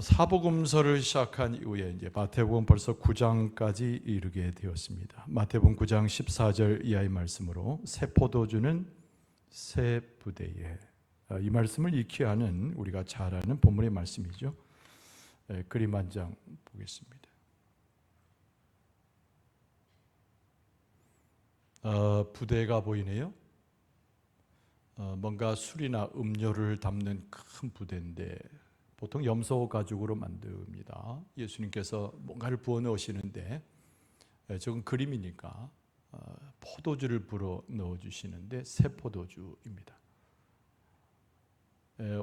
사복음서를 시작한 이후에 이제 마태복음 벌써 9장까지 이르게 되었습니다. 마태복음 9장 14절 이하의 말씀으로 새 포도주는 새 부대에, 이 말씀을 익히 하는 우리가 잘 아는 본문의 말씀이죠. 그림 한 장 보겠습니다. 부대가 보이네요. 뭔가 술이나 음료를 담는 큰 부대인데 보통 염소 가죽으로 만듭니다. 예수님께서 뭔가를 부어 넣으시는데 저건 그림이니까 포도주를 불어 넣어 주시는데 새 포도주입니다.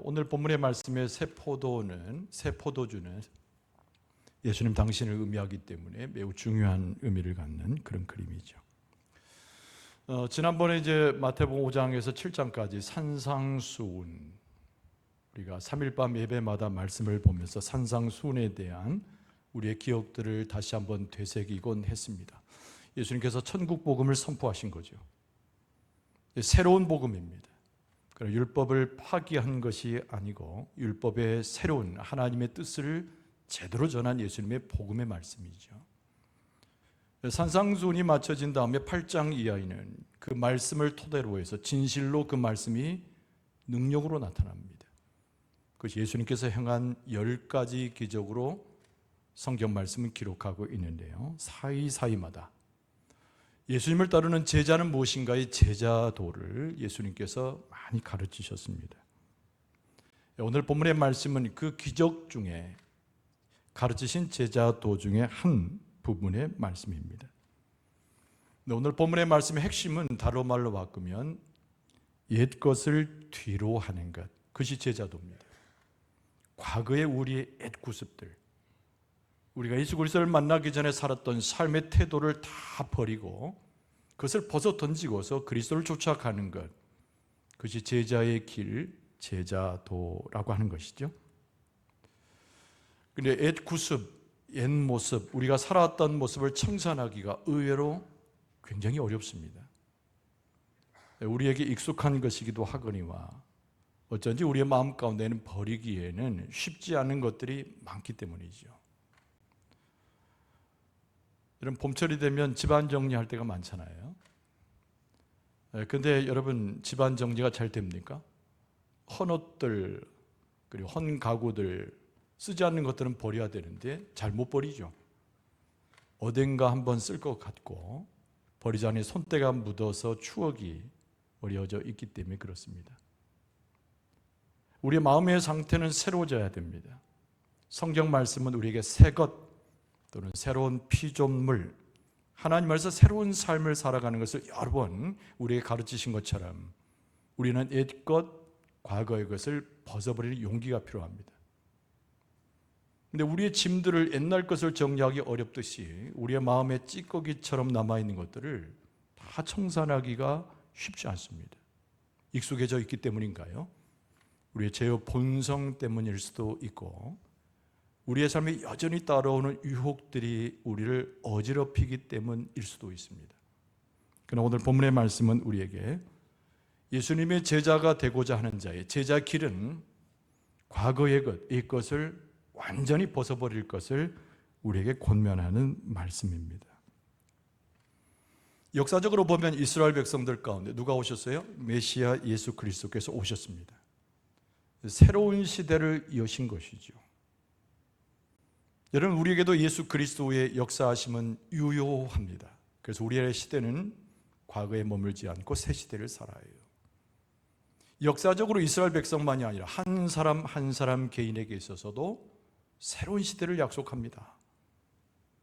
오늘 본문의 말씀의 새 포도주는 예수님 당신을 의미하기 때문에 매우 중요한 의미를 갖는 그런 그림이죠. 지난번에 이제 마태복음 5장에서 7장까지 산상수훈, 우리가 3일 밤 예배마다 말씀을 보면서 산상수훈에 대한 우리의 기억들을 다시 한번 되새기곤 했습니다. 예수님께서 천국 복음을 선포하신 거죠. 새로운 복음입니다. 율법을 파기한 것이 아니고 율법의 새로운 하나님의 뜻을 제대로 전한 예수님의 복음의 말씀이죠. 산상수훈이 마쳐진 다음에 8장 이하에는 그 말씀을 토대로 해서 진실로 그 말씀이 능력으로 나타납니다. 그것이 예수님께서 행한 10가지 기적으로 성경 말씀을 기록하고 있는데요, 사이사이마다 예수님을 따르는 제자는 무엇인가의 제자도를 예수님께서 많이 가르치셨습니다. 오늘 본문의 말씀은 그 기적 중에 가르치신 제자도 중에 한 부분의 말씀입니다. 오늘 본문의 말씀의 핵심은 다른 말로 바꾸면 옛 것을 뒤로 하는 것, 그것이 제자도입니다. 과거의 우리의 옛 구습들, 우리가 예수 그리스도를 만나기 전에 살았던 삶의 태도를 다 버리고 그것을 벗어 던지고서 그리스도를 쫓아가는 것, 그것이 제자의 길, 제자도라고 하는 것이죠. 그런데 옛 구습, 옛 모습, 우리가 살아왔던 모습을 청산하기가 의외로 굉장히 어렵습니다. 우리에게 익숙한 것이기도 하거니와 어쩐지 우리의 마음 가운데는 버리기에는 쉽지 않은 것들이 많기 때문이죠. 여러분, 봄철이 되면 집안 정리할 때가 많잖아요. 그런데 여러분, 집안 정리가 잘 됩니까? 헌 옷들, 그리고 헌 가구들, 쓰지 않는 것들은 버려야 되는데 잘 못 버리죠. 어딘가 한번 쓸 것 같고 버리지 않으니 손때가 묻어서 추억이 어려져 있기 때문에 그렇습니다. 우리의 마음의 상태는 새로워져야 됩니다. 성경 말씀은 우리에게 새 것 또는 새로운 피조물, 하나님 안에서 새로운 삶을 살아가는 것을 여러 번 우리에게 가르치신 것처럼 우리는 옛것, 과거의 것을 벗어버리는 용기가 필요합니다. 그런데 우리의 짐들을, 옛날 것을 정리하기 어렵듯이 우리의 마음에 찌꺼기처럼 남아있는 것들을 다 청산하기가 쉽지 않습니다. 익숙해져 있기 때문인가요? 우리의 죄의 본성 때문일 수도 있고 우리의 삶에 여전히 따라오는 유혹들이 우리를 어지럽히기 때문일 수도 있습니다. 그러나 오늘 본문의 말씀은 우리에게 예수님의 제자가 되고자 하는 자의 제자 길은 과거의 것, 이 것을 완전히 벗어버릴 것을 우리에게 권면하는 말씀입니다. 역사적으로 보면 이스라엘 백성들 가운데 누가 오셨어요? 메시아 예수 그리스도께서 오셨습니다. 새로운 시대를 여신 것이죠. 여러분, 우리에게도 예수 그리스도의 역사하심은 유효합니다. 그래서 우리의 시대는 과거에 머물지 않고 새 시대를 살아요. 역사적으로 이스라엘 백성만이 아니라 한 사람 한 사람 개인에게 있어서도 새로운 시대를 약속합니다.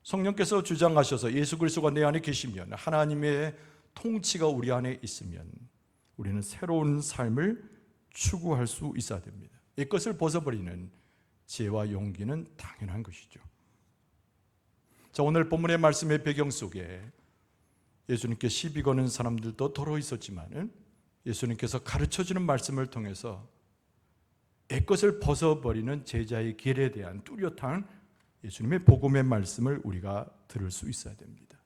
성령께서 주장하셔서 예수 그리스도가 내 안에 계시면, 하나님의 통치가 우리 안에 있으면 우리는 새로운 삶을 추구할 수 있어야 됩니다. 이것을 벗어버리는 지혜와 용기는 당연한 것이죠. 자, 오늘 본문의 말씀의 배경 속에 예수님께 시비 거는 사람들도 더러 있었지만 예수님께서 가르쳐주는 말씀을 통해서 옛것을 벗어버리는 제자의 길에 대한 뚜렷한 예수님의 복음의 말씀을 우리가 들을 수 있어야 됩니다.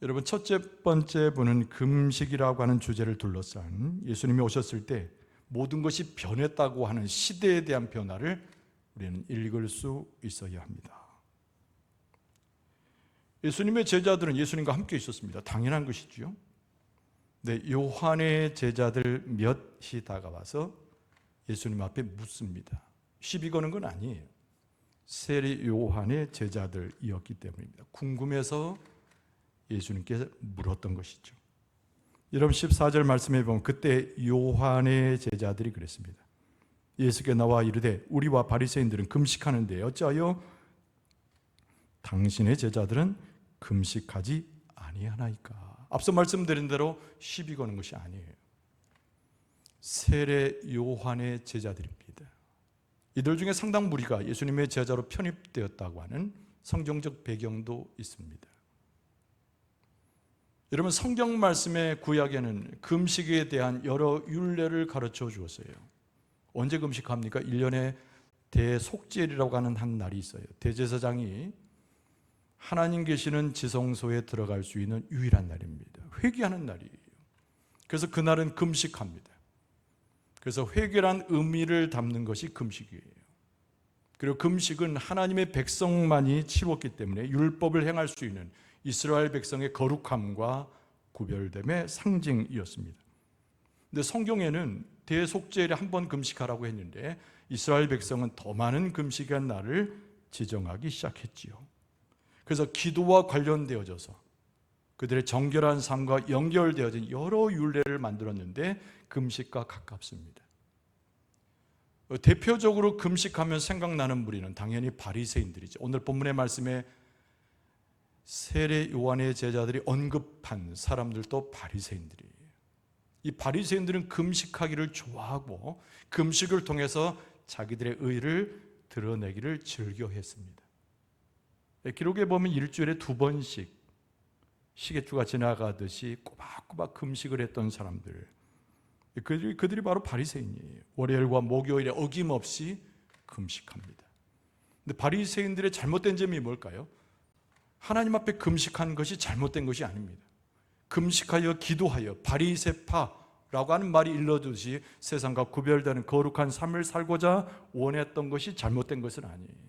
여러분, 첫째 번째 분은 금식이라고 하는 주제를 둘러싼 예수님이 오셨을 때 모든 것이 변했다고 하는 시대에 대한 변화를 우리는 읽을 수 있어야 합니다. 예수님의 제자들은 예수님과 함께 있었습니다. 당연한 것이지요. 네, 요한의 제자들 몇이 다가와서 예수님 앞에 묻습니다. 시비 거는 건 아니에요. 세례 요한의 제자들이었기 때문입니다. 궁금해서 예수님께 물었던 것이죠. 여러분 14절 말씀해 보면 그때 요한의 제자들이 그랬습니다. 예수께 나와 이르되 우리와 바리새인들은 금식하는데 어찌하여 당신의 제자들은 금식하지 아니하나이까? 앞서 말씀드린 대로 시비 거는 것이 아니에요. 세례 요한의 제자들입니다. 이들 중에 상당 무리가 예수님의 제자로 편입되었다고 하는 성경적 배경도 있습니다. 여러분 성경 말씀의 구약에는 금식에 대한 여러 율례를 가르쳐 주었어요. 언제 금식합니까? 1년에 대속죄일이라고 하는 한 날이 있어요. 대제사장이 하나님 계시는 지성소에 들어갈 수 있는 유일한 날입니다. 회개하는 날이에요. 그래서 그날은 금식합니다. 그래서 회개란 의미를 담는 것이 금식이에요. 그리고 금식은 하나님의 백성만이 치렀기 때문에 율법을 행할 수 있는 이스라엘 백성의 거룩함과 구별됨의 상징이었습니다. 근데 성경에는 대속죄일에 한 번 금식하라고 했는데 이스라엘 백성은 더 많은 금식의 날을 지정하기 시작했지요. 그래서 기도와 관련되어져서 그들의 정결한 삶과 연결되어진 여러 율례를 만들었는데 금식과 가깝습니다. 대표적으로 금식하면 생각나는 무리는 당연히 바리새인들이죠. 오늘 본문의 말씀에 세례 요한의 제자들이 언급한 사람들도 바리새인들이에요. 이 바리새인들은 금식하기를 좋아하고 금식을 통해서 자기들의 의를 드러내기를 즐겨했습니다. 기록에 보면 일주일에 2번씩 시계추가 지나가듯이 꼬박꼬박 금식을 했던 사람들, 그들이 바로 바리새인이에요. 월요일과 목요일에 어김없이 금식합니다. 근데 바리새인들의 잘못된 점이 뭘까요? 하나님 앞에 금식한 것이 잘못된 것이 아닙니다. 금식하여 기도하여 바리새파라고 하는 말이 일러듯이 세상과 구별되는 거룩한 삶을 살고자 원했던 것이 잘못된 것은 아니에요.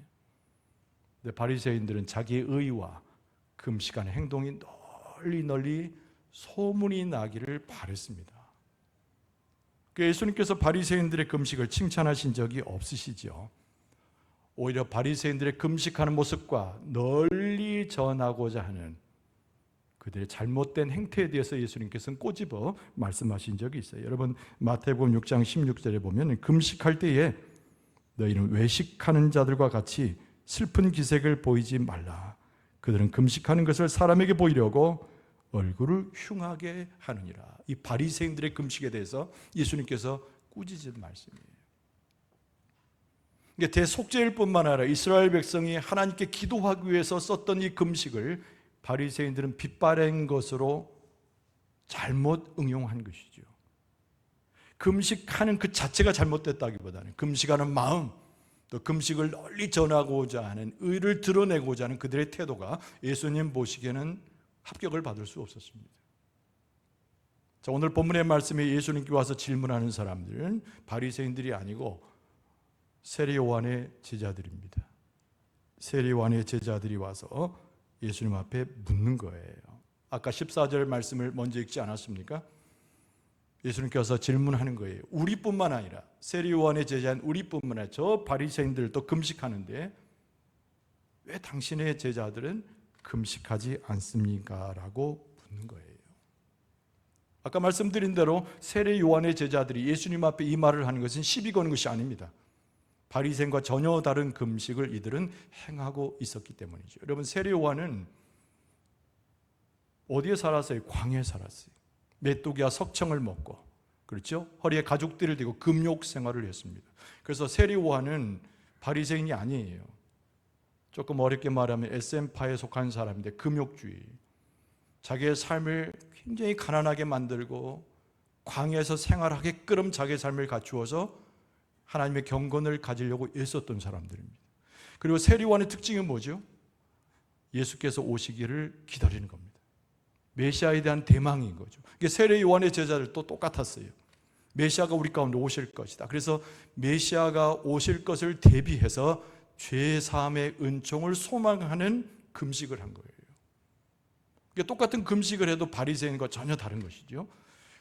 근데 바리새인들은 자기의 의와 금식하는 행동이 널리 소문이 나기를 바랬습니다. 예수님께서 바리새인들의 금식을 칭찬하신 적이 없으시죠. 오히려 바리새인들의 금식하는 모습과 널리 전하고자 하는 그들의 잘못된 행태에 대해서 예수님께서는 꼬집어 말씀하신 적이 있어요. 여러분 마태복음 6장 16절에 보면 금식할 때에 너희는 외식하는 자들과 같이 슬픈 기색을 보이지 말라. 그들은 금식하는 것을 사람에게 보이려고 얼굴을 흉하게 하느니라. 이 바리새인들의 금식에 대해서 예수님께서 꾸짖은 말씀이에요. 대속죄일 뿐만 아니라 이스라엘 백성이 하나님께 기도하기 위해서 썼던 이 금식을 바리새인들은 빗바랜 것으로 잘못 응용한 것이죠. 금식하는 그 자체가 잘못됐다기보다는 금식하는 마음, 또 금식을 널리 전하고자 하는 의를 드러내고자 하는 그들의 태도가 예수님 보시기에는 합격을 받을 수 없었습니다. 자, 오늘 본문의 말씀에 예수님께 와서 질문하는 사람들은 바리새인들이 아니고 세례 요한의 제자들입니다. 세례 요한의 제자들이 와서 예수님 앞에 묻는 거예요. 아까 14절 말씀을 먼저 읽지 않았습니까? 예수님께서 질문하는 거예요. 우리뿐만 아니라 세례 요한의 제자인 우리뿐만 아니라 저 바리새인들도 금식하는데 왜 당신의 제자들은 금식하지 않습니까? 라고 묻는 거예요. 아까 말씀드린 대로 세례 요한의 제자들이 예수님 앞에 이 말을 하는 것은 시비 거는 것이 아닙니다. 바리새인과 전혀 다른 금식을 이들은 행하고 있었기 때문이죠. 여러분 세례 요한은 어디에 살았어요? 광야에 살았어요. 메뚜기와 석청을 먹고, 그렇죠? 허리에 가죽띠를 대고 금욕 생활을 했습니다. 그래서 세례 요한은 바리새인이 아니에요. 조금 어렵게 말하면 SM파에 속한 사람인데 금욕주의, 자기의 삶을 굉장히 가난하게 만들고 광야에서 생활하게끔 자기의 삶을 갖추어서 하나님의 경건을 가지려고 애썼던 사람들입니다. 그리고 세례 요한의 특징은 뭐죠? 예수께서 오시기를 기다리는 겁니다. 메시아에 대한 대망인 거죠. 세례 요한의 제자들도 똑같았어요. 메시아가 우리 가운데 오실 것이다. 그래서 메시아가 오실 것을 대비해서 죄사함의 은총을 소망하는 금식을 한 거예요. 똑같은 금식을 해도 바리새인과 전혀 다른 것이죠.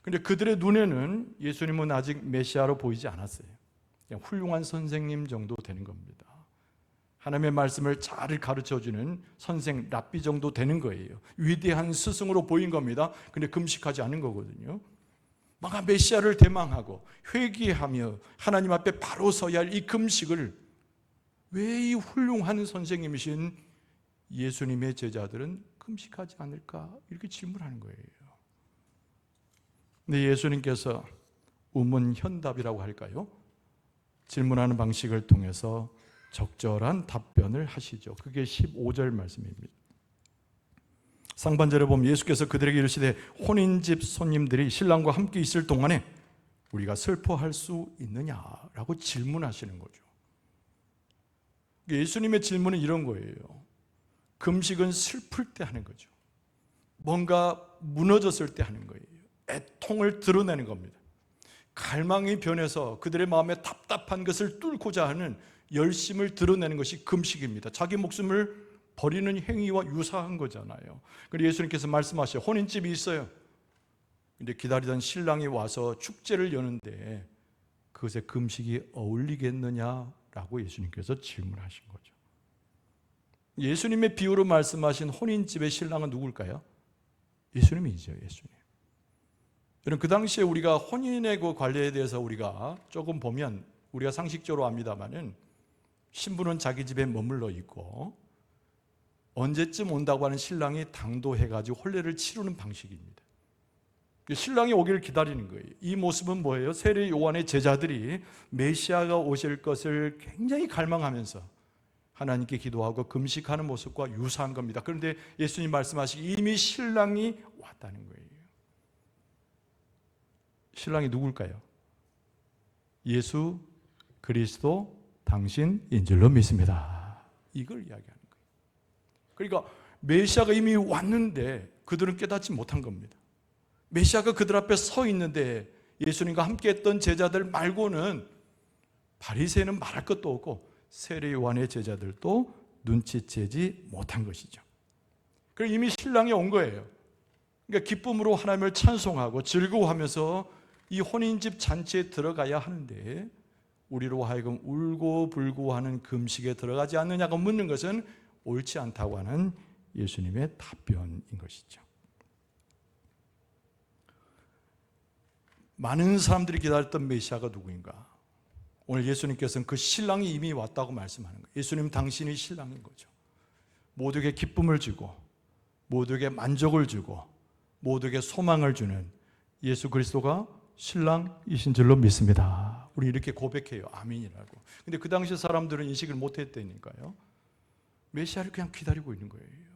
그런데 그들의 눈에는 예수님은 아직 메시아로 보이지 않았어요. 그냥 훌륭한 선생님 정도 되는 겁니다. 하나님의 말씀을 잘 가르쳐주는 선생, 랍비 정도 되는 거예요. 위대한 스승으로 보인 겁니다. 근데 금식하지 않은 거거든요. 막 메시아를 대망하고 회개하며 하나님 앞에 바로 서야 할 이 금식을 왜 이 훌륭한 선생님이신 예수님의 제자들은 금식하지 않을까? 이렇게 질문하는 거예요. 근데 예수님께서 우문현답이라고 할까요? 질문하는 방식을 통해서 적절한 답변을 하시죠. 그게 15절 말씀입니다. 상반절에 보면 예수께서 그들에게 이르시되 혼인집 손님들이 신랑과 함께 있을 동안에 우리가 슬퍼할 수 있느냐라고 질문하시는 거죠. 예수님의 질문은 이런 거예요. 금식은 슬플 때 하는 거죠. 뭔가 무너졌을 때 하는 거예요. 애통을 드러내는 겁니다. 갈망이 변해서 그들의 마음에 답답한 것을 뚫고자 하는 열심을 드러내는 것이 금식입니다. 자기 목숨을 버리는 행위와 유사한 거잖아요. 그래서 예수님께서 말씀하셔요. 혼인집이 있어요. 근데 기다리던 신랑이 와서 축제를 여는데 그것에 금식이 어울리겠느냐라고 예수님께서 질문하신 거죠. 예수님의 비유로 말씀하신 혼인집의 신랑은 누굴까요? 예수님이죠. 예수님. 여러분, 그 당시에 우리가 혼인의 그 관례에 대해서 우리가 조금 보면 우리가 상식적으로 압니다마는 신부는 자기 집에 머물러 있고 언제쯤 온다고 하는 신랑이 당도해가지고 혼례를 치르는 방식입니다. 신랑이 오기를 기다리는 거예요. 이 모습은 뭐예요? 세례 요한의 제자들이 메시아가 오실 것을 굉장히 갈망하면서 하나님께 기도하고 금식하는 모습과 유사한 겁니다. 그런데 예수님 말씀하시기 이미 신랑이 왔다는 거예요. 신랑이 누굴까요? 예수 그리스도 당신인 줄로 믿습니다. 이걸 이야기하는 거예요. 그러니까 메시아가 이미 왔는데 그들은 깨닫지 못한 겁니다. 메시아가 그들 앞에 서 있는데 예수님과 함께 했던 제자들 말고는 바리새인은 말할 것도 없고 세례 요한의 제자들도 눈치채지 못한 것이죠. 그래서 이미 신랑이 온 거예요. 그러니까 기쁨으로 하나님을 찬송하고 즐거워하면서 이 혼인집 잔치에 들어가야 하는데 우리로 하여금 울고불고 하는 금식에 들어가지 않느냐고 묻는 것은 옳지 않다고 하는 예수님의 답변인 것이죠. 많은 사람들이 기다렸던 메시아가 누구인가? 오늘 예수님께서는 그 신랑이 이미 왔다고 말씀하는 거예요. 예수님 당신이 신랑인 거죠. 모두에게 기쁨을 주고 모두에게 만족을 주고 모두에게 소망을 주는 예수 그리스도가 신랑이신 줄로 믿습니다. 우리 이렇게 고백해요. 아멘이라고. 근데 그 당시 사람들은 인식을 못했다니까요. 메시아를 그냥 기다리고 있는 거예요.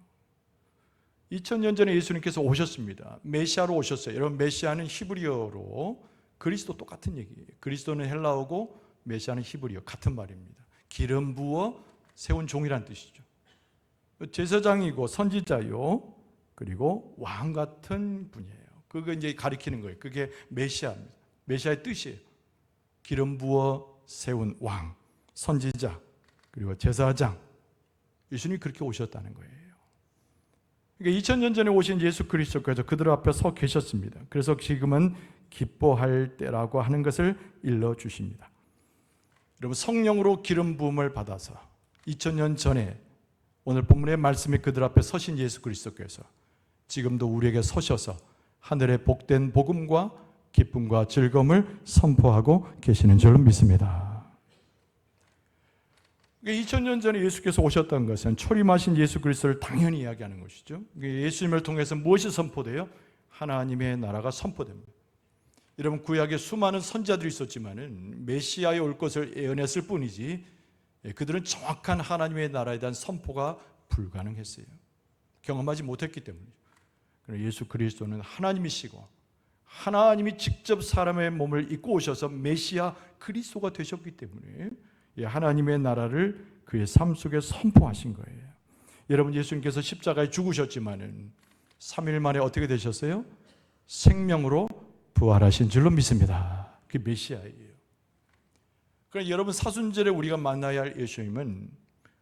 2000년 전에 예수님께서 오셨습니다. 메시아로 오셨어요. 여러분, 메시아는 히브리어로 그리스도 똑같은 얘기예요. 그리스도는 헬라어고 메시아는 히브리어 같은 말입니다. 기름 부어 세운 종이란 뜻이죠. 제사장이고 선지자요. 그리고 왕 같은 분이에요. 그거 이제 가리키는 거예요. 그게 메시아입니다. 메시아의 뜻이에요. 기름 부어 세운 왕, 선지자, 그리고 제사장. 예수님이 그렇게 오셨다는 거예요. 그러니까 2000년 전에 오신 예수 그리스도께서 그들 앞에 서 계셨습니다. 그래서 지금은 기뻐할 때라고 하는 것을 일러주십니다. 여러분, 성령으로 기름 부음을 받아서 2000년 전에 오늘 본문의 말씀이 그들 앞에 서신 예수 그리스도께서 지금도 우리에게 서셔서 하늘의 복된 복음과 기쁨과 즐거움을 선포하고 계시는 줄로 믿습니다. 2000년 전에 예수께서 오셨던 것은 초림하신 예수 그리스도를 당연히 이야기하는 것이죠. 예수님을 통해서 무엇이 선포돼요? 하나님의 나라가 선포됩니다. 여러분, 구약에 수많은 선지자들이 있었지만은 메시아의 올 것을 예언했을 뿐이지 그들은 정확한 하나님의 나라에 대한 선포가 불가능했어요. 경험하지 못했기 때문이죠. 그러나 예수 그리스도는 하나님이시고 하나님이 직접 사람의 몸을 입고 오셔서 메시아 그리스도가 되셨기 때문에 하나님의 나라를 그의 삶 속에 선포하신 거예요. 여러분, 예수님께서 십자가에 죽으셨지만은 3일 만에 어떻게 되셨어요? 생명으로 부활하신 줄로 믿습니다. 그게 메시아예요. 그러니까 여러분, 사순절에 우리가 만나야 할 예수님은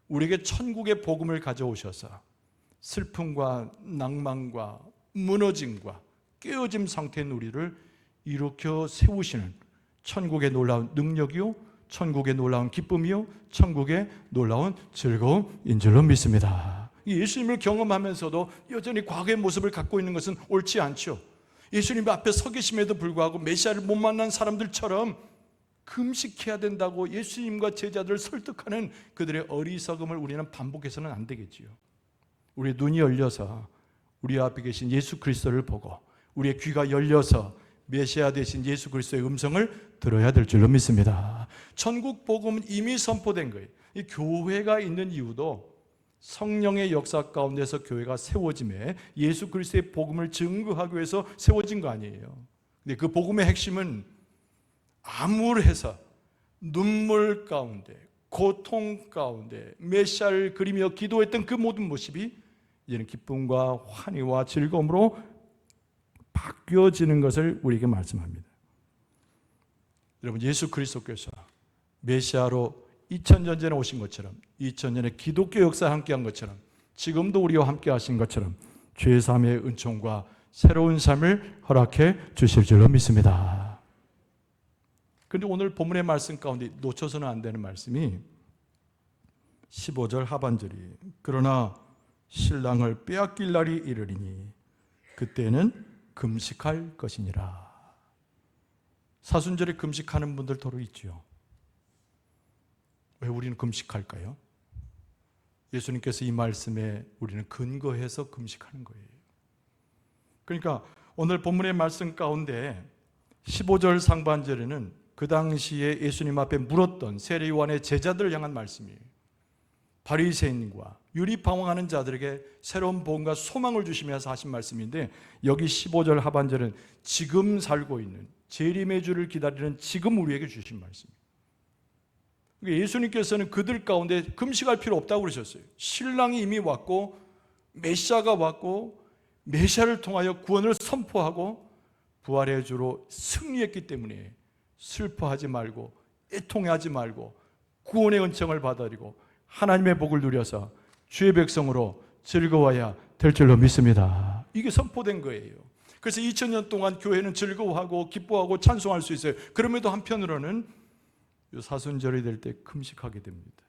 우리에게 천국의 복음을 가져오셔서 슬픔과 낭만과 무너짐과 깨어짐 상태인 우리를 일으켜 세우시는 천국의 놀라운 능력이요, 천국의 놀라운 기쁨이요, 천국의 놀라운 즐거움인 줄로 믿습니다. 예수님을 경험하면서도 여전히 과거의 모습을 갖고 있는 것은 옳지 않죠. 예수님 앞에 서 계심에도 불구하고 메시아를 못 만난 사람들처럼 금식해야 된다고 예수님과 제자들을 설득하는 그들의 어리석음을 우리는 반복해서는 안 되겠지요. 우리의 눈이 열려서 우리 앞에 계신 예수 그리스도를 보고 우리의 귀가 열려서 메시아 되신 예수 그리스도의 음성을 들어야 될 줄로 믿습니다. 천국 복음은 이미 선포된 거예요. 이 교회가 있는 이유도 성령의 역사 가운데서 교회가 세워짐에 예수 그리스도의 복음을 증거하기 위해서 세워진 거 아니에요. 근데 그 복음의 핵심은 암울해서 눈물 가운데, 고통 가운데 메시아를 그리며 기도했던 그 모든 모습이 이제는 기쁨과 환희와 즐거움으로 바뀌어지는 것을 우리에게 말씀합니다. 여러분, 예수 그리스도께서 메시아로 2000년 전에 오신 것처럼, 2000년에 기독교 역사에 함께한 것처럼, 지금도 우리와 함께 하신 것처럼 죄사함의 은총과 새로운 삶을 허락해 주실 줄로 믿습니다. 그런데 오늘 본문의 말씀 가운데 놓쳐서는 안 되는 말씀이 15절 하반절이, 그러나 신랑을 빼앗길 날이 이르리니 그때는 금식할 것이니라. 사순절에 금식하는 분들 더러 있지요. 왜 우리는 금식할까요? 예수님께서 이 말씀에 우리는 근거해서 금식하는 거예요. 그러니까 오늘 본문의 말씀 가운데 15절 상반절에는 그 당시에 예수님 앞에 물었던 세례 요한의 제자들을 향한 말씀이에요. 바리새인과 유리방황하는 자들에게 새로운 복음과 소망을 주시면서 하신 말씀인데, 여기 15절 하반절은 지금 살고 있는 재림의 주를 기다리는 지금 우리에게 주신 말씀입니다. 예수님께서는 그들 가운데 금식할 필요 없다고 그러셨어요. 신랑이 이미 왔고 메시아가 왔고 메시아를 통하여 구원을 선포하고 부활의 주로 승리했기 때문에 슬퍼하지 말고 애통하지 말고 구원의 은총을 받아들이고 하나님의 복을 누려서 주의 백성으로 즐거워야 될 줄로 믿습니다. 이게 선포된 거예요. 그래서 2000년 동안 교회는 즐거워하고 기뻐하고 찬송할 수 있어요. 그럼에도 한편으로는 사순절이 될 때 금식하게 됩니다.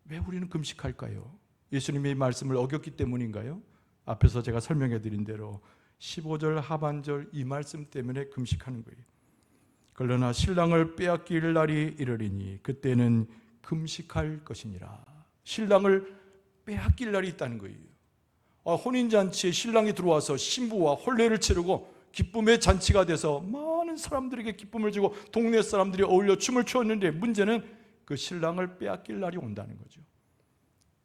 왜 우리는 금식할까요? 예수님의 말씀을 어겼기 때문인가요? 앞에서 제가 설명해 드린 대로 15절 하반절 이 말씀 때문에 금식하는 거예요. 그러나 신랑을 빼앗길 날이 이르리니 그때는 금식할 것이니라. 신랑을 빼앗길 날이 있다는 거예요. 혼인잔치에 신랑이 들어와서 신부와 혼례를 치르고 기쁨의 잔치가 돼서 많은 사람들에게 기쁨을 주고 동네 사람들이 어울려 춤을 추었는데, 문제는 그 신랑을 빼앗길 날이 온다는 거죠.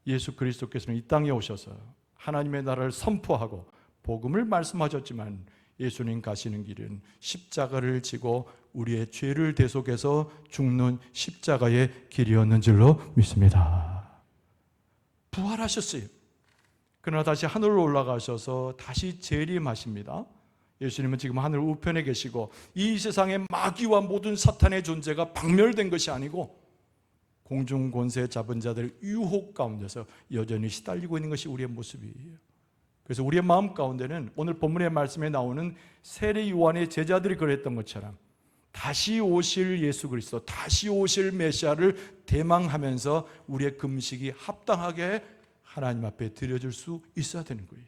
예수 그리스도께서는 이 땅에 오셔서 하나님의 나라를 선포하고 복음을 말씀하셨지만, 예수님 가시는 길은 십자가를 지고 우리의 죄를 대속해서 죽는 십자가의 길이었는 줄로 믿습니다. 부활하셨어요. 그러나 다시 하늘로 올라가셔서 다시 재림하십니다. 예수님은 지금 하늘 우편에 계시고 이 세상의 마귀와 모든 사탄의 존재가 박멸된 것이 아니고 공중 권세 잡은 자들 유혹 가운데서 여전히 시달리고 있는 것이 우리의 모습이에요. 그래서 우리의 마음 가운데는 오늘 본문의 말씀에 나오는 세례 요한의 제자들이 그랬던 것처럼 다시 오실 예수 그리스도, 다시 오실 메시아를 대망하면서 우리의 금식이 합당하게 하나님 앞에 드려질 수 있어야 되는 거예요.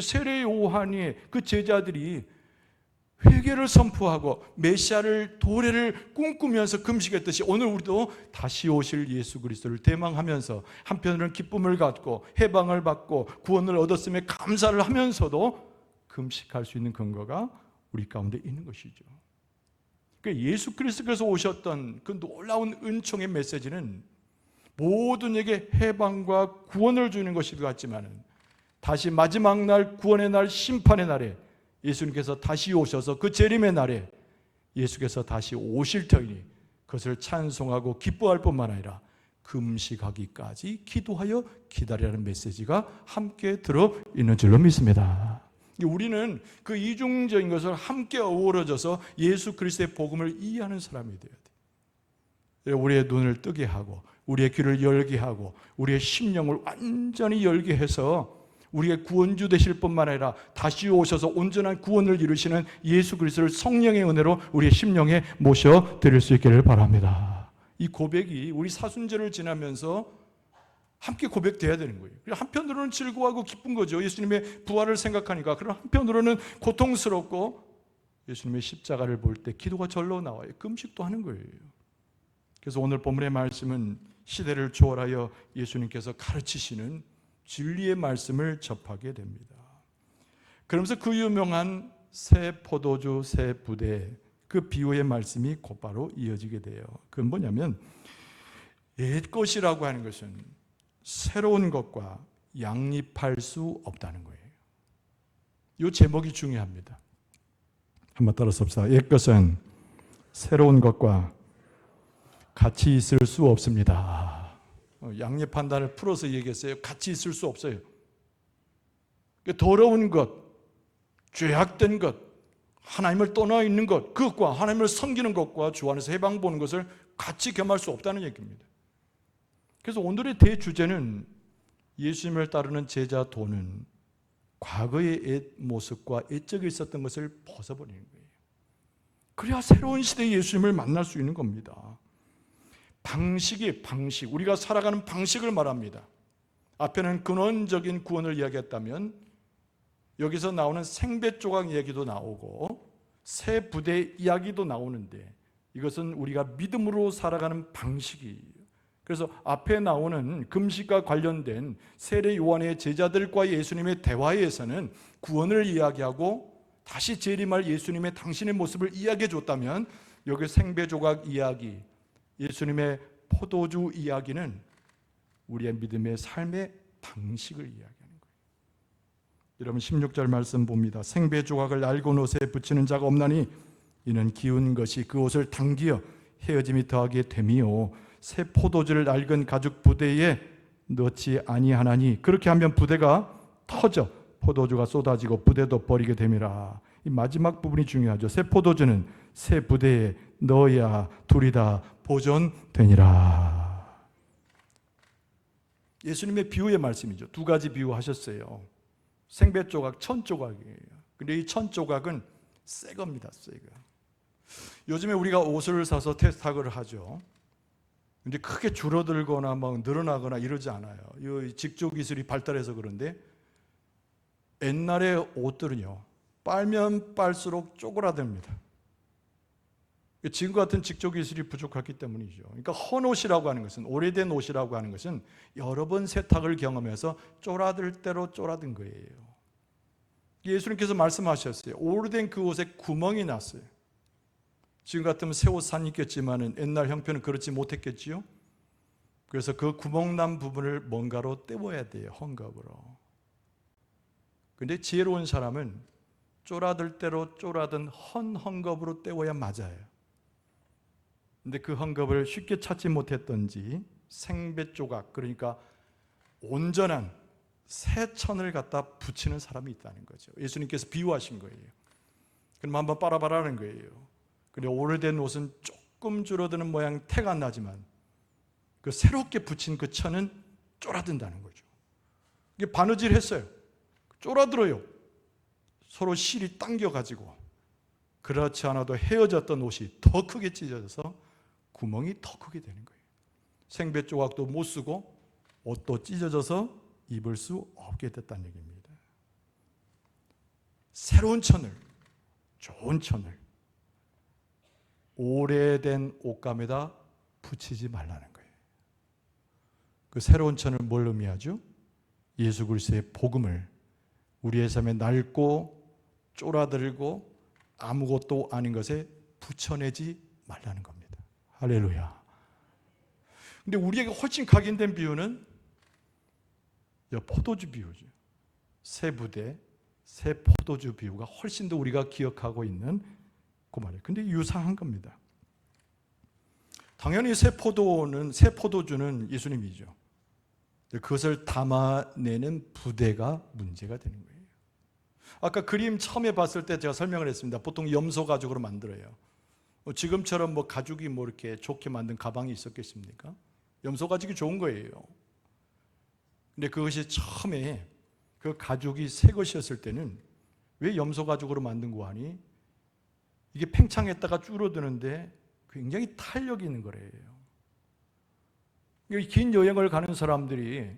세례 요한이 그 제자들이 회개를 선포하고 메시아를 도래를 꿈꾸면서 금식했듯이 오늘 우리도 다시 오실 예수 그리스도를 대망하면서 한편으로는 기쁨을 갖고 해방을 받고 구원을 얻었음에 감사를 하면서도 금식할 수 있는 근거가 우리 가운데 있는 것이죠. 그러니까 예수 그리스도께서 오셨던 그 놀라운 은총의 메시지는 모든 에게 해방과 구원을 주는 것이 같지만 다시 마지막 날, 구원의 날, 심판의 날에 예수님께서 다시 오셔서 그 재림의 날에 예수께서 다시 오실 터이니 그것을 찬송하고 기뻐할 뿐만 아니라 금식하기까지 기도하여 기다리라는 메시지가 함께 들어있는 줄로 믿습니다. 우리는 그 이중적인 것을 함께 어우러져서 예수 그리스도의 복음을 이해하는 사람이 되어야 돼요. 우리의 눈을 뜨게 하고 우리의 귀를 열게 하고 우리의 심령을 완전히 열게 해서 우리의 구원주 되실 뿐만 아니라 다시 오셔서 온전한 구원을 이루시는 예수 그리스도를 성령의 은혜로 우리의 심령에 모셔드릴 수 있기를 바랍니다. 이 고백이 우리 사순절을 지나면서 함께 고백돼야 되는 거예요. 한편으로는 즐거워하고 기쁜 거죠. 예수님의 부활을 생각하니까. 그러나 한편으로는 고통스럽고 예수님의 십자가를 볼 때 기도가 절로 나와요. 금식도 하는 거예요. 그래서 오늘 본문의 말씀은 시대를 초월하여 예수님께서 가르치시는 진리의 말씀을 접하게 됩니다. 그러면서 그 유명한 새 포도주 새 부대, 그 비유의 말씀이 곧바로 이어지게 돼요. 그건 뭐냐면 옛 것이라고 하는 것은 새로운 것과 양립할 수 없다는 거예요. 이 제목이 중요합니다. 한번 따라서 봅시다. 옛 것은 새로운 것과 같이 있을 수 없습니다. 양립 판단을 풀어서 얘기했어요. 같이 있을 수 없어요. 더러운 것, 죄악된 것, 하나님을 떠나 있는 것, 그것과 하나님을 섬기는 것과 주 안에서 해방 보는 것을 같이 겸할 수 없다는 얘기입니다. 그래서 오늘의 대주제는 예수님을 따르는 제자 도는 과거의 옛 모습과 옛적에 있었던 것을 벗어버리는 거예요. 그래야 새로운 시대의 예수님을 만날 수 있는 겁니다. 방식, 우리가 살아가는 방식을 말합니다. 앞에는 근원적인 구원을 이야기했다면 여기서 나오는 생배 조각 이야기도 나오고 새 부대 이야기도 나오는데 이것은 우리가 믿음으로 살아가는 방식이에요. 그래서 앞에 나오는 금식과 관련된 세례 요한의 제자들과 예수님의 대화에서는 구원을 이야기하고 다시 재림할 예수님의 당신의 모습을 이야기해 줬다면 여기 생배 조각 이야기, 예수님의 포도주 이야기는 우리의 믿음의 삶의 방식을 이야기하는 거예요. 여러분 16절 말씀 봅니다. 생배 조각을 낡은 옷에 붙이는 자가 없나니 이는 기운 것이 그 옷을 당기어 헤어짐이 더하게 됨이요 새 포도주를 낡은 가죽 부대에 넣지 아니하나니 그렇게 하면 부대가 터져 포도주가 쏟아지고 부대도 버리게 됨이라. 이 마지막 부분이 중요하죠. 새 포도주는 새 부대에 넣어야 둘이 다 보존되니라. 예수님의 비유의 말씀이죠. 두 가지 비유하셨어요. 생배 조각, 천 조각이에요. 근데 이 천 조각은 새 겁니다. 새 거. 요즘에 우리가 옷을 사서 테스트를 하죠. 근데 크게 줄어들거나 막 늘어나거나 이러지 않아요. 이 직조 기술이 발달해서 그런데 옛날의 옷들은요, 빨면 빨수록 쪼그라듭니다. 지금 같은 직조 기술이 부족했기 때문이죠. 그러니까 헌옷이라고 하는 것은, 오래된 옷이라고 하는 것은 여러 번 세탁을 경험해서 쪼라들 대로 쪼라든 거예요. 예수님께서 말씀하셨어요. 오래된 그 옷에 구멍이 났어요. 지금 같으면 새 옷 산 입겠지만 옛날 형편은 그렇지 못했겠지요. 그래서 그 구멍 난 부분을 뭔가로 떼워야 돼요. 헝겊으로. 근데 지혜로운 사람은 쪼라들 대로 쪼라든 헝겊으로 떼워야 맞아요. 근데 그 헝겊을 쉽게 찾지 못했던지 생배 조각, 그러니까 온전한 새 천을 갖다 붙이는 사람이 있다는 거죠. 예수님께서 비유하신 거예요. 그럼 한번 빨아봐라는 거예요. 근데 오래된 옷은 조금 줄어드는 모양 태가 안 나지만 그 새롭게 붙인 그 천은 쪼라든다는 거죠. 이게 바느질했어요. 쪼라들어요. 서로 실이 당겨가지고. 그렇지 않아도 헤어졌던 옷이 더 크게 찢어져서 구멍이 더 크게 되는 거예요. 생배 조각도 못 쓰고 옷도 찢어져서 입을 수 없게 됐다는 얘기입니다. 새로운 천을, 좋은 천을 오래된 옷감에다 붙이지 말라는 거예요. 그 새로운 천을 뭘 의미하죠? 예수 그리스도의 복음을 우리의 삶에 낡고 쪼라들고 아무것도 아닌 것에 붙여내지 말라는 겁니다. 할렐루야. 근데 우리에게 훨씬 각인된 비유는 포도주 비유죠. 새 부대, 새 포도주 비유가 훨씬 더 우리가 기억하고 있는 그 말이에요. 근데 유사한 겁니다. 당연히 새 포도주는 예수님이죠. 그것을 담아내는 부대가 문제가 되는 거예요. 아까 그림 처음에 봤을 때 제가 설명을 했습니다. 보통 염소 가죽으로 만들어요. 지금처럼 가죽이 이렇게 좋게 만든 가방이 있었겠습니까? 염소 가죽이 좋은 거예요. 근데 그것이 처음에 그 가죽이 새 것이었을 때는 왜 염소 가죽으로 만든 거 아니? 이게 팽창했다가 줄어드는데 굉장히 탄력이 있는 거래요. 긴 여행을 가는 사람들이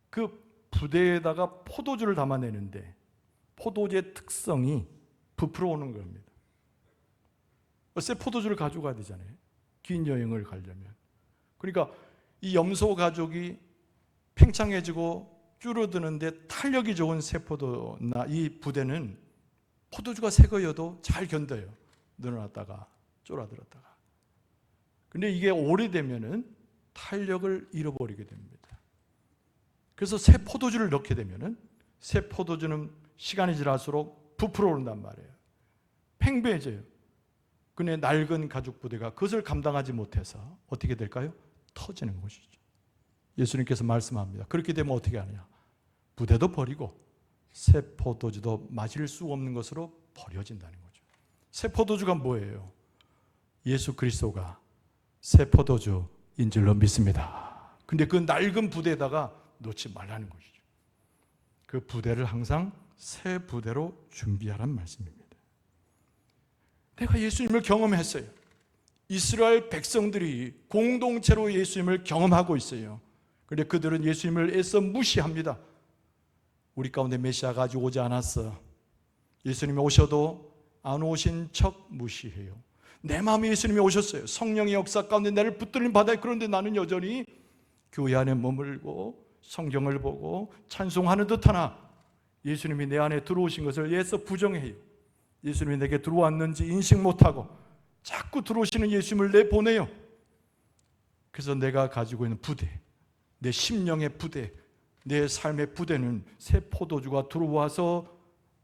그 부대에다가 포도주를 담아내는데 포도주의 특성이 부풀어 오는 겁니다. 새 포도주를 가져가야 되잖아요. 긴 여행을 가려면. 그러니까 이 염소 가죽이 팽창해지고 줄어드는데 탄력이 좋은 새 포도나 이 부대는 포도주가 새 거여도 잘 견뎌요. 늘어났다가 쫄아들었다가. 근데 이게 오래되면은 탄력을 잃어버리게 됩니다. 그래서 새 포도주를 넣게 되면은 새 포도주는 시간이 지날수록 부풀어 오른단 말이에요. 팽배해져요. 근데 낡은 가죽 부대가 그것을 감당하지 못해서 어떻게 될까요? 터지는 것이죠. 예수님께서 말씀합니다. 그렇게 되면 어떻게 하느냐? 부대도 버리고 새 포도주도 마실 수 없는 것으로 버려진다는 거죠. 새 포도주가 뭐예요? 예수 그리스도가 새 포도주인 줄로 믿습니다. 근데 그 낡은 부대에다가 놓지 말라는 것이죠. 그 부대를 항상 새 부대로 준비하란 말씀입니다. 내가 예수님을 경험했어요. 이스라엘 백성들이 공동체로 예수님을 경험하고 있어요. 그런데 그들은 예수님을 애써 무시합니다. 우리 가운데 메시아가 아직 오지 않았어. 예수님이 오셔도 안 오신 척 무시해요. 내 마음에 예수님이 오셨어요. 성령의 역사 가운데 나를 붙들린 바다에. 그런데 나는 여전히 교회 안에 머물고 성경을 보고 찬송하는 듯하나 예수님이 내 안에 들어오신 것을 애써 부정해요. 예수님이 내게 들어왔는지 인식 못하고 자꾸 들어오시는 예수님을 내보내요. 그래서 내가 가지고 있는 부대, 내 심령의 부대, 내 삶의 부대는 새 포도주가 들어와서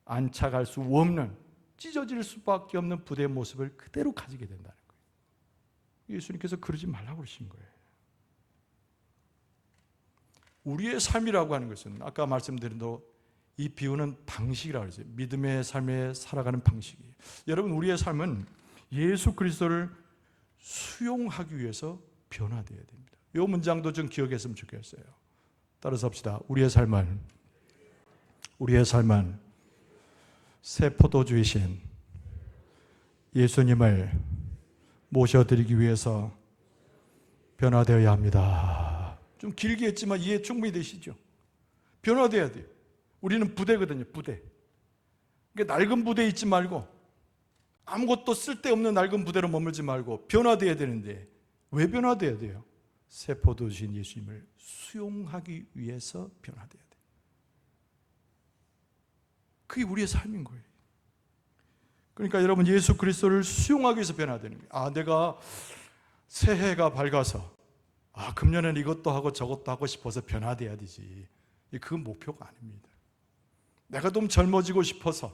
안착할 수 없는, 찢어질 수밖에 없는 부대의 모습을 그대로 가지게 된다는 거예요. 예수님께서 그러지 말라고 그러신 거예요. 우리의 삶이라고 하는 것은 아까 말씀드린 대로 이 비유는 방식이라고 그러죠. 믿음의 삶에 살아가는 방식이에요. 여러분, 우리의 삶은 예수 그리스도를 수용하기 위해서 변화되어야 됩니다. 이 문장도 좀 기억했으면 좋겠어요. 따라서 합시다. 우리의 삶은 새 포도주이신 예수님을 모셔드리기 위해서 변화되어야 합니다. 좀 길게 했지만 이해 충분히 되시죠? 변화되어야 돼요. 우리는 부대거든요. 부대. 그러니까 낡은 부대에 있지 말고 아무것도 쓸데없는 낡은 부대로 머물지 말고 변화되어야 되는데 왜 변화되어야 돼요? 새 포도주신 예수님을 수용하기 위해서 변화되어야 돼요. 그게 우리의 삶인 거예요. 그러니까 여러분, 예수 그리스도를 수용하기 위해서 변화되는 거예요. 내가 새해가 밝아서 금년에는 이것도 하고 저것도 하고 싶어서 변화돼야 되지. 그건 목표가 아닙니다. 내가 좀 젊어지고 싶어서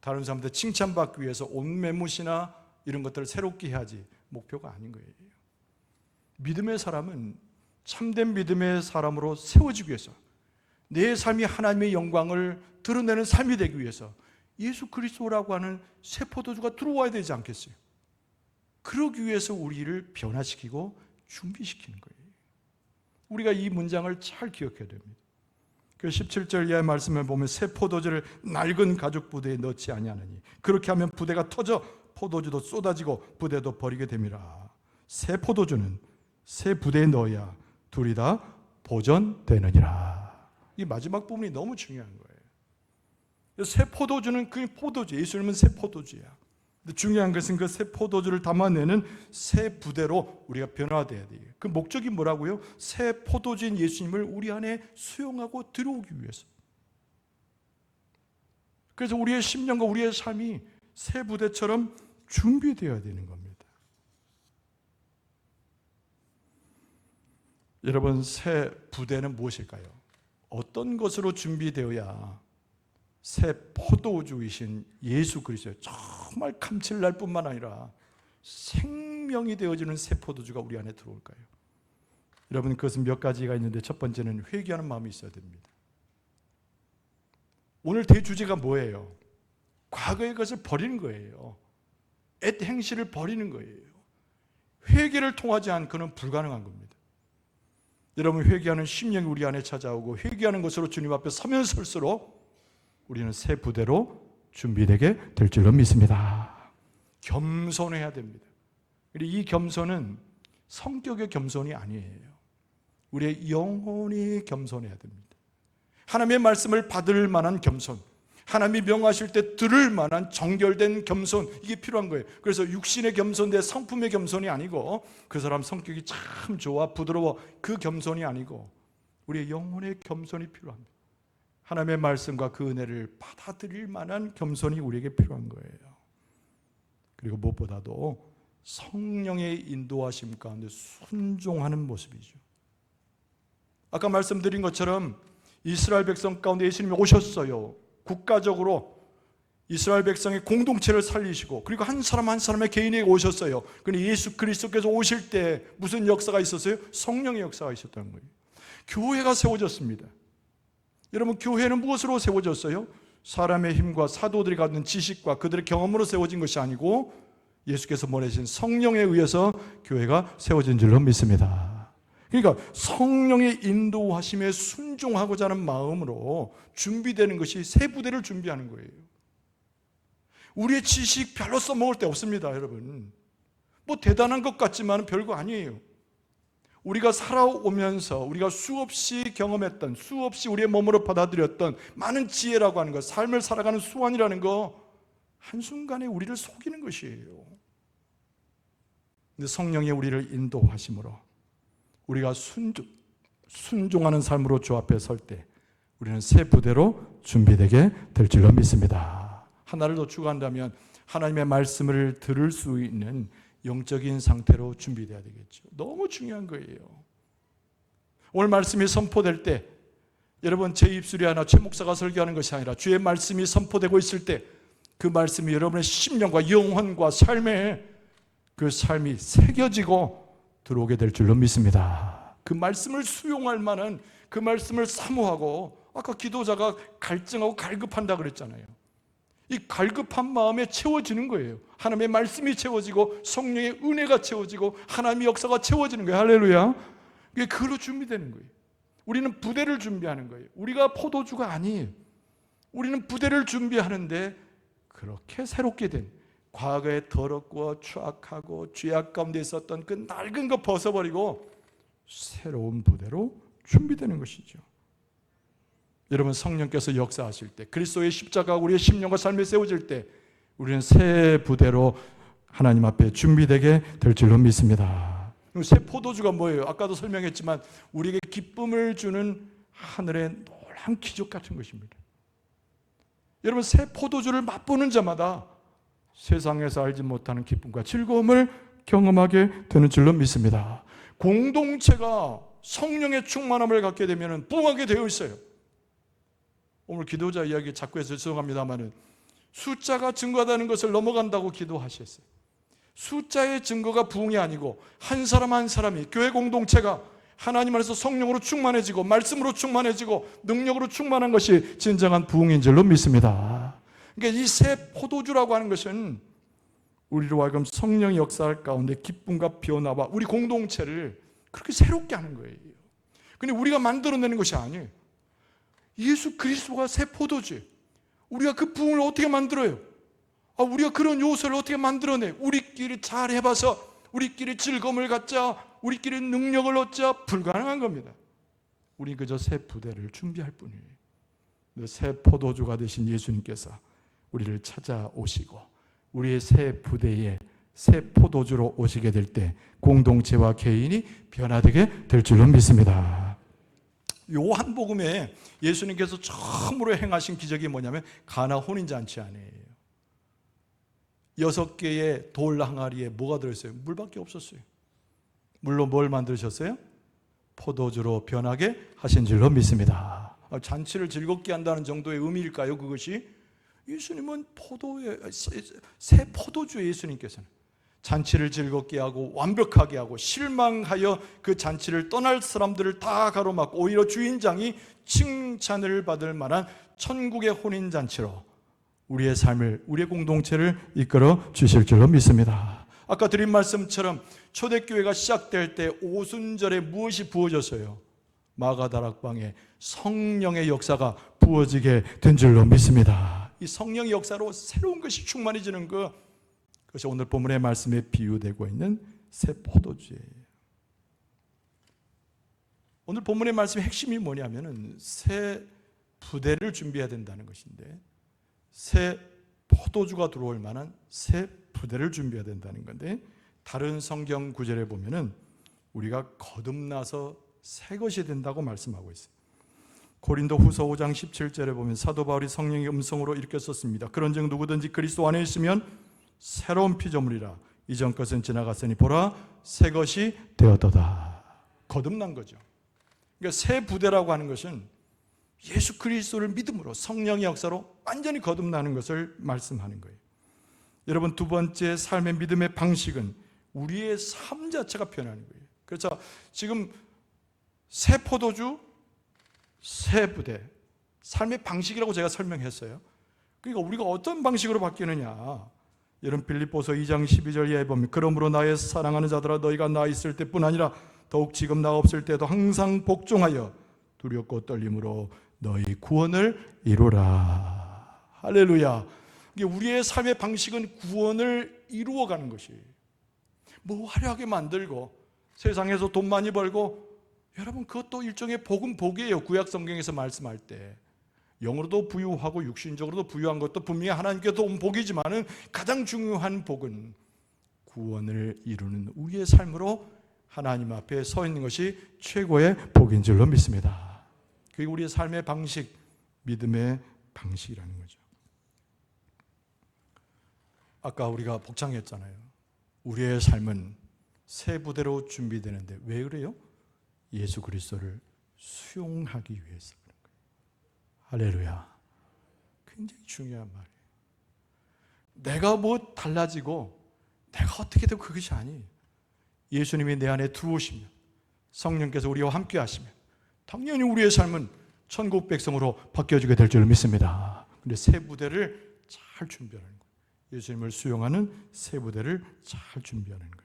다른 사람들 칭찬받기 위해서 옷매무시나 이런 것들을 새롭게 해야지 목표가 아닌 거예요. 믿음의 사람은 참된 믿음의 사람으로 세워지기 위해서, 내 삶이 하나님의 영광을 드러내는 삶이 되기 위해서 예수 그리스도라고 하는 새 포도주가 들어와야 되지 않겠어요? 그러기 위해서 우리를 변화시키고 준비시키는 거예요. 우리가 이 문장을 잘 기억해야 됩니다. 그 17절 이하의 말씀을 보면 새 포도주를 낡은 가죽 부대에 넣지 아니하느니 그렇게 하면 부대가 터져 포도주도 쏟아지고 부대도 버리게 됨이라. 새 포도주는 새 부대에 넣어야 둘이 다 보존되느니라. 이 마지막 부분이 너무 중요한 거예요. 새 포도주는 그 포도주, 예수님은 새 포도주야. 근데 중요한 것은 그 새 포도주를 담아내는 새 부대로 우리가 변화돼야 돼요. 그 목적이 뭐라고요? 새 포도주인 예수님을 우리 안에 수용하고 들어오기 위해서. 그래서 우리의 심령과 우리의 삶이 새 부대처럼 준비되어야 되는 겁니다. 여러분, 새 부대는 무엇일까요? 어떤 것으로 준비되어야 새 포도주이신 예수 그리스도의 정말 감칠날 뿐만 아니라 생명이 되어지는 새 포도주가 우리 안에 들어올까요? 여러분, 그것은 몇 가지가 있는데 첫 번째는 회개하는 마음이 있어야 됩니다. 오늘 대주제가 뭐예요? 과거의 것을 버리는 거예요. 옛 행실을 버리는 거예요. 회개를 통하지 않고는 불가능한 겁니다. 여러분, 회개하는 심령이 우리 안에 찾아오고 회개하는 것으로 주님 앞에 서면 설수록 우리는 새 부대로 준비되게 될 줄로 믿습니다. 겸손해야 됩니다. 그리고 이 겸손은 성격의 겸손이 아니에요. 우리의 영혼이 겸손해야 됩니다. 하나님의 말씀을 받을 만한 겸손, 하나님이 명하실 때 들을 만한 정결된 겸손, 이게 필요한 거예요. 그래서 육신의 겸손, 성품의 겸손이 아니고 그 사람 성격이 참 좋아 부드러워, 그 겸손이 아니고 우리의 영혼의 겸손이 필요합니다. 하나님의 말씀과 그 은혜를 받아들일 만한 겸손이 우리에게 필요한 거예요. 그리고 무엇보다도 성령의 인도하심 가운데 순종하는 모습이죠. 아까 말씀드린 것처럼 이스라엘 백성 가운데 예수님이 오셨어요. 국가적으로 이스라엘 백성의 공동체를 살리시고, 그리고 한 사람 한 사람의 개인에게 오셨어요. 그런데 예수 그리스도께서 오실 때 무슨 역사가 있었어요? 성령의 역사가 있었다는 거예요. 교회가 세워졌습니다. 여러분, 교회는 무엇으로 세워졌어요? 사람의 힘과 사도들이 갖는 지식과 그들의 경험으로 세워진 것이 아니고 예수께서 보내신 성령에 의해서 교회가 세워진 줄로 믿습니다. 그러니까 성령의 인도하심에 순종하고자 하는 마음으로 준비되는 것이 새 부대를 준비하는 거예요. 우리의 지식 별로 써먹을 데 없습니다, 여러분. 뭐 대단한 것 같지만 별거 아니에요. 우리가 살아오면서 우리가 수없이 경험했던, 수없이 우리의 몸으로 받아들였던 많은 지혜라고 하는 것, 삶을 살아가는 수완이라는 거 한순간에 우리를 속이는 것이에요. 근데 성령이 우리를 인도하심으로 우리가 순종하는 삶으로 주 앞에 설 때 우리는 새 부대로 준비되게 될 줄로 믿습니다. 하나를 더 추가한다면 하나님의 말씀을 들을 수 있는 영적인 상태로 준비되어야 되겠죠. 너무 중요한 거예요. 오늘 말씀이 선포될 때, 여러분, 제 입술이 아니라 최 목사가 설교하는 것이 아니라 주의 말씀이 선포되고 있을 때 그 말씀이 여러분의 심령과 영혼과 삶에 그 삶이 새겨지고 들어오게 될 줄로 믿습니다. 그 말씀을 수용할 만한, 그 말씀을 사모하고, 아까 기도자가 갈증하고 갈급한다 그랬잖아요. 이 갈급한 마음에 채워지는 거예요. 하나님의 말씀이 채워지고 성령의 은혜가 채워지고 하나님의 역사가 채워지는 거예요. 할렐루야. 이게 그걸로 준비되는 거예요. 우리는 부대를 준비하는 거예요. 우리가 포도주가 아니에요. 우리는 부대를 준비하는데 그렇게 새롭게 된, 과거에 더럽고 추악하고 죄악 가운데 있었던 그 낡은 거 벗어버리고 새로운 부대로 준비되는 것이죠. 여러분, 성령께서 역사하실 때, 그리스도의 십자가가 우리의 심령과 삶에 세워질 때 우리는 새 부대로 하나님 앞에 준비되게 될 줄로 믿습니다. 새 포도주가 뭐예요? 아까도 설명했지만 우리에게 기쁨을 주는 하늘의 놀라운 기적 같은 것입니다. 여러분, 새 포도주를 맛보는 자마다 세상에서 알지 못하는 기쁨과 즐거움을 경험하게 되는 줄로 믿습니다. 공동체가 성령의 충만함을 갖게 되면 부흥하게 되어 있어요. 오늘 기도자 이야기 자꾸 해서 죄송합니다만 숫자가 증거하다는 것을 넘어간다고 기도하셨어요. 숫자의 증거가 부흥이 아니고 한 사람 한 사람이, 교회 공동체가 하나님 안에서 성령으로 충만해지고 말씀으로 충만해지고 능력으로 충만한 것이 진정한 부흥인 줄로 믿습니다. 그러니까 이 새 포도주라고 하는 것은 우리로 하여금 성령의 역사할 가운데 기쁨과 변화와 우리 공동체를 그렇게 새롭게 하는 거예요. 근데 우리가 만들어내는 것이 아니에요. 예수 그리스도가 새 포도주예요. 우리가 그 부흥을 어떻게 만들어요? 우리가 그런 요소를 어떻게 만들어내? 우리끼리 잘 해봐서 우리끼리 즐거움을 갖자, 우리끼리 능력을 얻자, 불가능한 겁니다. 우리 그저 새 부대를 준비할 뿐이에요. 새 포도주가 되신 예수님께서 우리를 찾아오시고 우리의 새 부대에 새 포도주로 오시게 될 때 공동체와 개인이 변화되게 될 줄로 믿습니다. 요한복음에 예수님께서 처음으로 행하신 기적이 뭐냐면 가나 혼인잔치 안에요. 6개의 돌 항아리에 뭐가 들어있어요? 물밖에 없었어요. 물로 뭘 만드셨어요? 포도주로 변하게 하신 줄로 믿습니다. 잔치를 즐겁게 한다는 정도의 의미일까요, 그것이? 예수님은 새 포도주, 예수님께서는 잔치를 즐겁게 하고 완벽하게 하고 실망하여 그 잔치를 떠날 사람들을 다 가로막고 오히려 주인장이 칭찬을 받을 만한 천국의 혼인잔치로 우리의 삶을, 우리의 공동체를 이끌어 주실 줄로 믿습니다. 아까 드린 말씀처럼 초대교회가 시작될 때 오순절에 무엇이 부어졌어요? 마가다락방에 성령의 역사가 부어지게 된 줄로 믿습니다. 이 성령의 역사로 새로운 것이 충만해지는 그것이 오늘 본문의 말씀에 비유되고 있는 새 포도주예요. 오늘 본문의 말씀의 핵심이 뭐냐면은 새 부대를 준비해야 된다는 것인데, 새 포도주가 들어올 만한 새 부대를 준비해야 된다는 건데, 다른 성경 구절에 보면은 우리가 거듭나서 새 것이 된다고 말씀하고 있어요. 고린도 후서 5장 17절에 보면 사도 바울이 성령의 음성으로 이렇게 썼습니다. 그런즉 누구든지 그리스도 안에 있으면 새로운 피조물이라. 이전 것은 지나갔으니 보라 새 것이 되었도다. 거듭난 거죠. 그러니까 새 부대라고 하는 것은 예수 그리스도를 믿음으로 성령의 역사로 완전히 거듭나는 것을 말씀하는 거예요. 여러분, 두 번째 삶의 믿음의 방식은 우리의 삶 자체가 변하는 거예요. 그래서 지금 새 포도주, 새 부대, 삶의 방식이라고 제가 설명했어요. 그러니까 우리가 어떤 방식으로 바뀌느냐. 여러분, 빌립보서 2장 12절 이하에 보면 그러므로 나의 사랑하는 자들아 너희가 나 있을 때뿐 아니라 더욱 지금 나 없을 때도 항상 복종하여 두렵고 떨림으로 너희 구원을 이루라. 할렐루야. 우리의 삶의 방식은 구원을 이루어가는 것이에요. 뭐 화려하게 만들고 세상에서 돈 많이 벌고, 여러분 그것도 일종의 복이에요. 구약 성경에서 말씀할 때 영으로도 부유하고 육신적으로도 부유한 것도 분명히 하나님께서 온 복이지만은 가장 중요한 복은 구원을 이루는 우리의 삶으로 하나님 앞에 서 있는 것이 최고의 복인 줄로 믿습니다. 그게 우리의 삶의 방식, 믿음의 방식이라는 거죠. 아까 우리가 복창했잖아요. 우리의 삶은 새 부대로 준비되는데 왜 그래요? 예수 그리스도를 수용하기 위해서 그런 거예요. 할렐루야. 굉장히 중요한 말이에요. 내가 뭐 달라지고 내가 어떻게 되고 그것이 아니에요. 예수님이 내 안에 들어오시면, 성령께서 우리와 함께 하시면 당연히 우리의 삶은 천국 백성으로 바뀌어지게 될 줄 믿습니다. 그런데 새 부대를 잘 준비하는 거예요. 예수님을 수용하는 새 부대를 잘 준비하는 거예요.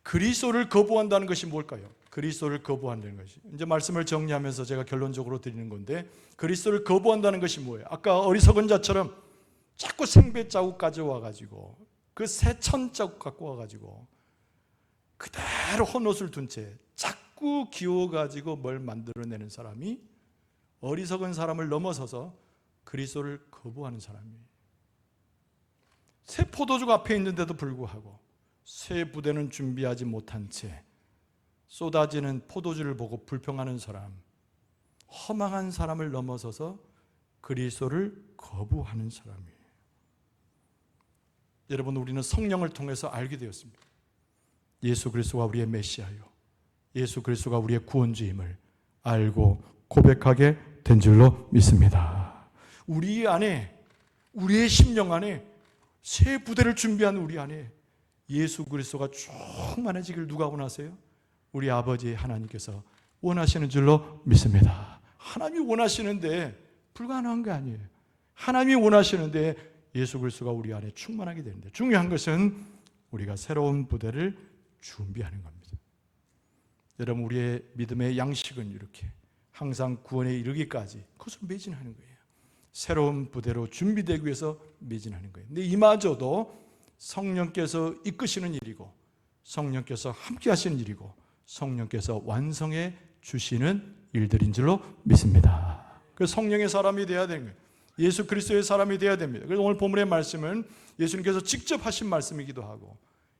그리스도를 거부한다는 것이 뭘까요? 그리스도를 거부한다는 것이, 이제 말씀을 정리하면서 제가 결론적으로 드리는 건데, 그리스도를 거부한다는 것이 뭐예요? 아까 어리석은 자처럼 자꾸 생배 자국 가져와가지고 그 새천 자국 갖고 와가지고 그대로 헛옷을 둔 채 자꾸 기워가지고 뭘 만들어내는 사람이 어리석은 사람을 넘어서서 그리스도를 거부하는 사람이에요. 새 포도주가 앞에 있는데도 불구하고 새 부대는 준비하지 못한 채 쏟아지는 포도주를 보고 불평하는 사람, 허망한 사람을 넘어서서 그리스도를 거부하는 사람이에요. 여러분, 우리는 성령을 통해서 알게 되었습니다. 예수 그리스도가 우리의 메시아요, 예수 그리스도가 우리의 구원주임을 알고 고백하게 된 줄로 믿습니다. 우리 안에, 우리의 심령 안에 새 부대를 준비한 우리 안에 예수 그리스도가 충만해지길 누가 원하세요? 우리 아버지 하나님께서 원하시는 줄로 믿습니다. 하나님이 원하시는데 불가능한 게 아니에요. 하나님이 원하시는데 예수 그리스도가 우리 안에 충만하게 되는데, 중요한 것은 우리가 새로운 부대를 준비하는 겁니다. 여러분, 우리의 믿음의 양식은 이렇게 항상 구원에 이르기까지 그것을 매진하는 거예요. 새로운 부대로 준비되기 위해서 매진하는 거예요. 근데 이마저도 성령께서 이끄시는 일이고, 성령께서 함께 하시는 일이고, 성령께서 완성해 주시는 일들인 줄로 믿습니다. 그래서 성령의 사람이 되어야 되는 거예요. 예수 그리스도의 사람이 되어야 됩니다. 그래서 오늘 본문의 말씀은 예수님께서 직접 하신 말씀이기도 하고,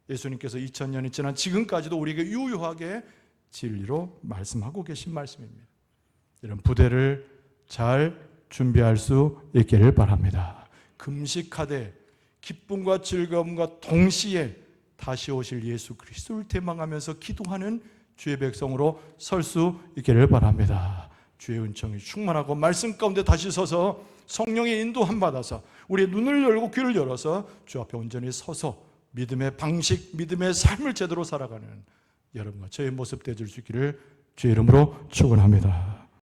예수님께서 2000년이 지난 지금까지도 우리에게 유효하게 진리로 말씀하고 계신 말씀입니다. 이런 부대를 잘 준비할 수 있기를 바랍니다. 금식하되 기쁨과 즐거움과 동시에 다시 오실 예수 그리스도를 대망하면서 기도하는 주의 백성으로 설 수 있기를 바랍니다. 주의 은총이 충만하고 말씀 가운데 다시 서서 성령의 인도함 받아서 우리의 눈을 열고 귀를 열어서 주 앞에 온전히 서서 믿음의 방식, 믿음의 삶을 제대로 살아가는 여러분과 저의 모습 되어줄 수 있기를 주의 이름으로 축원합니다.